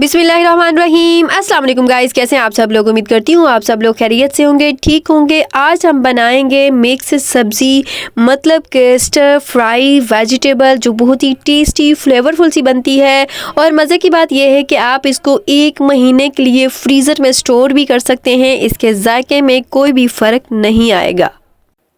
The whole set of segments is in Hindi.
बिस्मिल्लाहिर्रहमानिर्रहीम। अस्सलाम वालेकुम गाइस, कैसे हैं आप सब लोग। उम्मीद करती हूँ आप सब लोग खैरियत से होंगे, ठीक होंगे। आज हम बनाएंगे मिक्स सब्ज़ी, मतलब कि स्टर फ्राई वेजिटेबल, जो बहुत ही टेस्टी फ्लेवरफुल सी बनती है। और मज़े की बात यह है कि आप इसको 1 महीने के लिए फ्रीज़र में स्टोर भी कर सकते हैं। इसके जायके में कोई भी फ़र्क नहीं आएगा।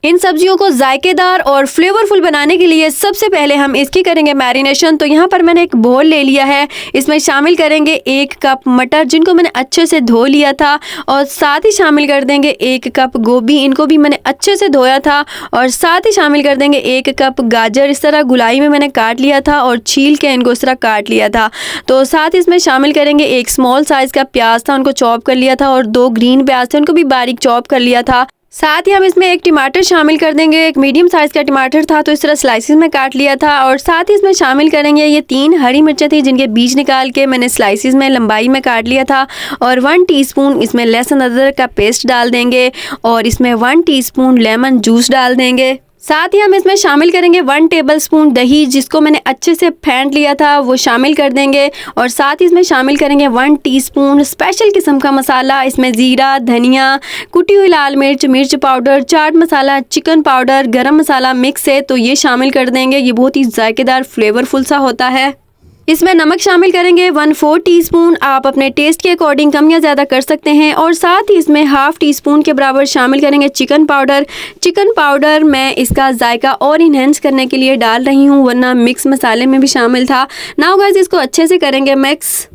इन सब्जियों को जायकेदार और फ्लेवरफुल बनाने के लिए सबसे पहले हम इसकी करेंगे मैरिनेशन। तो यहाँ पर मैंने एक बोल ले लिया है, इसमें शामिल करेंगे 1 कप मटर, जिनको मैंने अच्छे से धो लिया था, और साथ ही शामिल कर देंगे 1 कप गोभी, इनको भी मैंने अच्छे से धोया था। और साथ ही शामिल कर देंगे 1 कप गाजर, इस तरह गुलाई में मैंने काट लिया था और छील के इनको इस तरह काट लिया था। तो साथ ही इसमें शामिल करेंगे 1 स्मॉल साइज़ का प्याज था, उनको चॉप कर लिया था, और 2 ग्रीन प्याज थे, उनको भी बारीक चॉप कर लिया था। साथ ही हम इसमें 1 टमाटर शामिल कर देंगे, 1 मीडियम साइज़ का टमाटर था, तो इस तरह स्लाइसिस में काट लिया था। और साथ ही इसमें शामिल करेंगे ये 3 हरी मिर्चें थी, जिनके बीज निकाल के मैंने स्लाइसिस में लंबाई में काट लिया था। और 1 टीस्पून इसमें लहसुन अदरक का पेस्ट डाल देंगे, और इसमें 1 टीस्पून लेमन जूस डाल देंगे। साथ ही हम इसमें शामिल करेंगे 1 टेबलस्पून दही, जिसको मैंने अच्छे से फेंट लिया था, वो शामिल कर देंगे। और साथ ही इसमें शामिल करेंगे 1 टीस्पून स्पेशल किस्म का मसाला, इसमें ज़ीरा, धनिया, कुटी हुई लाल मिर्च, मिर्च powder, chaat masala, chicken powder, गरम मसाला मिक्स है, तो ये शामिल कर देंगे। ये बहुत ही जायकेदार फ्लेवरफुल सा होता है। इसमें नमक शामिल करेंगे 1/4 टीस्पून, आप अपने टेस्ट के अकॉर्डिंग कम या ज़्यादा कर सकते हैं। और साथ ही इसमें 1/2 टीस्पून के बराबर शामिल करेंगे चिकन पाउडर। चिकन पाउडर मैं इसका जायका और इन्हेंस करने के लिए डाल रही हूँ, वरना मिक्स मसाले में भी शामिल था। नाउ गाइस, इसको अच्छे से करेंगे मिक्स।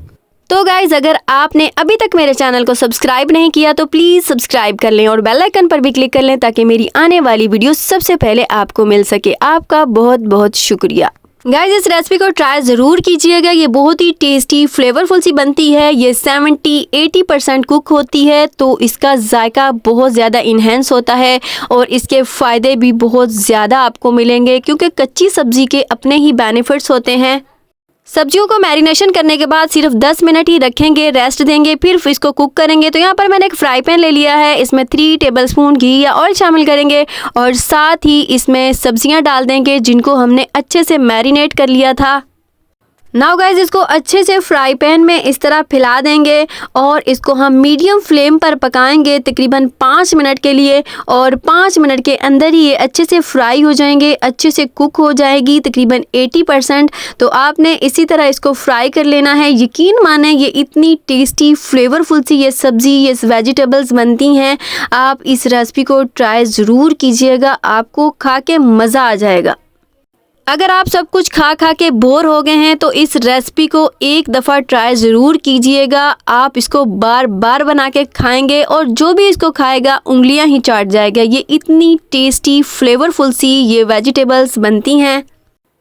तो गाइज़, अगर आपने अभी तक मेरे चैनल को सब्सक्राइब नहीं किया तो प्लीज़ सब्सक्राइब कर लें और बेल आइकन पर भी क्लिक कर लें, ताकि मेरी आने वाली वीडियो सबसे पहले आपको मिल सके। आपका बहुत बहुत शुक्रिया। गाइस, इस रेसिपी को ट्राई ज़रूर कीजिएगा, ये बहुत ही टेस्टी फ्लेवरफुल सी बनती है। ये 70-80% कुक होती है, तो इसका जायका बहुत ज़्यादा इन्हेंस होता है और इसके फ़ायदे भी बहुत ज़्यादा आपको मिलेंगे, क्योंकि कच्ची सब्ज़ी के अपने ही बेनिफिट्स होते हैं। सब्जियों को मैरिनेशन करने के बाद सिर्फ 10 मिनट ही रखेंगे, रेस्ट देंगे, फिर इसको कुक करेंगे। तो यहाँ पर मैंने एक फ्राई पैन ले लिया है, इसमें 3 टेबलस्पून घी या ऑयल शामिल करेंगे, और साथ ही इसमें सब्जियाँ डाल देंगे, जिनको हमने अच्छे से मैरिनेट कर लिया था। नाउ गाइज, इसको अच्छे से फ्राई पैन में इस तरह फैला देंगे, और इसको हम मीडियम फ्लेम पर पकाएंगे तकरीबन 5 मिनट के लिए। और 5 मिनट के अंदर ही ये अच्छे से फ्राई हो जाएंगे, अच्छे से कुक हो जाएगी तकरीबन 80%। तो आपने इसी तरह इसको फ्राई कर लेना है। यकीन माने, ये इतनी टेस्टी फ्लेवरफुल सी ये सब्ज़ी, ये वेजिटेबल्स बनती हैं। आप इस रेसिपी को ट्राई ज़रूर कीजिएगा, आपको खा के मज़ा आ जाएगा। अगर आप सब कुछ खा के बोर हो गए हैं तो इस रेसिपी को एक दफ़ा ट्राई ज़रूर कीजिएगा। आप इसको बार बार बना के खाएंगे, और जो भी इसको खाएगा उंगलियां ही चाट जाएगा। ये इतनी टेस्टी फ्लेवरफुल सी ये वेजिटेबल्स बनती हैं।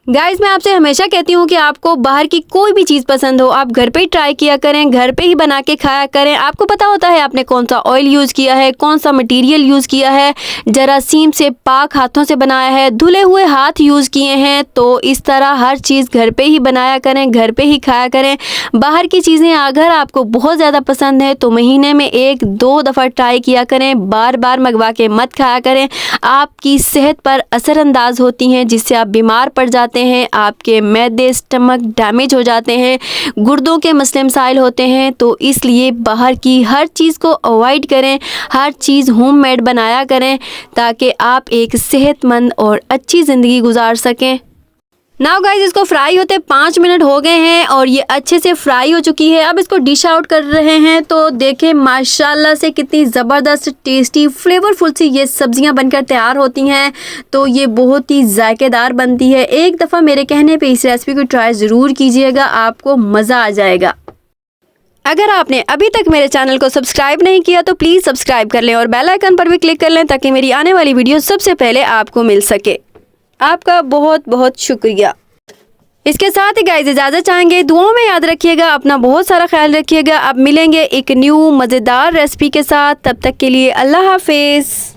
गाइज़, मैं आपसे हमेशा कहती हूँ कि आपको बाहर की कोई भी चीज़ पसंद हो, आप घर पे ही ट्राई किया करें, घर पे ही बना के खाया करें। आपको पता होता है आपने कौन सा ऑयल यूज़ किया है, कौन सा मटेरियल यूज़ किया है, जरासीम से पाक हाथों से बनाया है, धुले हुए हाथ यूज़ किए हैं। तो इस तरह हर चीज़ घर पे ही बनाया करें, घर पे ही खाया करें। बाहर की चीज़ें अगर आपको बहुत ज़्यादा पसंद है तो महीने में 1-2 दफ़ा ट्राई किया करें, बार बार मंगवा के मत खाया करें। आपकी सेहत पर असरअंदाज होती हैं, जिससे आप बीमार पड़ जाते हैं, आपके मैदे स्टमक डैमेज हो जाते हैं, गुर्दों के मसले मसाइल होते हैं। तो इसलिए बाहर की हर चीज़ को अवॉइड करें, हर चीज़ होममेड बनाया करें, ताकि आप एक सेहतमंद और अच्छी ज़िंदगी गुजार सकें। नाउ गाइज, इसको फ्राई होते 5 मिनट हो गए हैं, और ये अच्छे से फ्राई हो चुकी है। अब इसको डिश आउट कर रहे हैं, तो देखें माशाल्लाह से कितनी ज़बरदस्त टेस्टी फ्लेवरफुल सी ये सब्जियां बनकर तैयार होती हैं। तो ये बहुत ही जायकेदार बनती है। एक दफ़ा मेरे कहने पे इस रेसिपी को ट्राई ज़रूर कीजिएगा, आपको मज़ा आ जाएगा। अगर आपने अभी तक मेरे चैनल को सब्सक्राइब नहीं किया तो प्लीज़ सब्सक्राइब कर लें और बेल आइकन पर भी क्लिक कर लें, ताकि मेरी आने वाली वीडियो सबसे पहले आपको मिल सके। आपका बहुत बहुत शुक्रिया। इसके साथ ही गाइस, इजाज़त चाहेंगे। दुआओं में याद रखिएगा, अपना बहुत सारा ख्याल रखिएगा। अब मिलेंगे एक न्यू मज़ेदार रेसिपी के साथ, तब तक के लिए अल्लाह हाफिज़।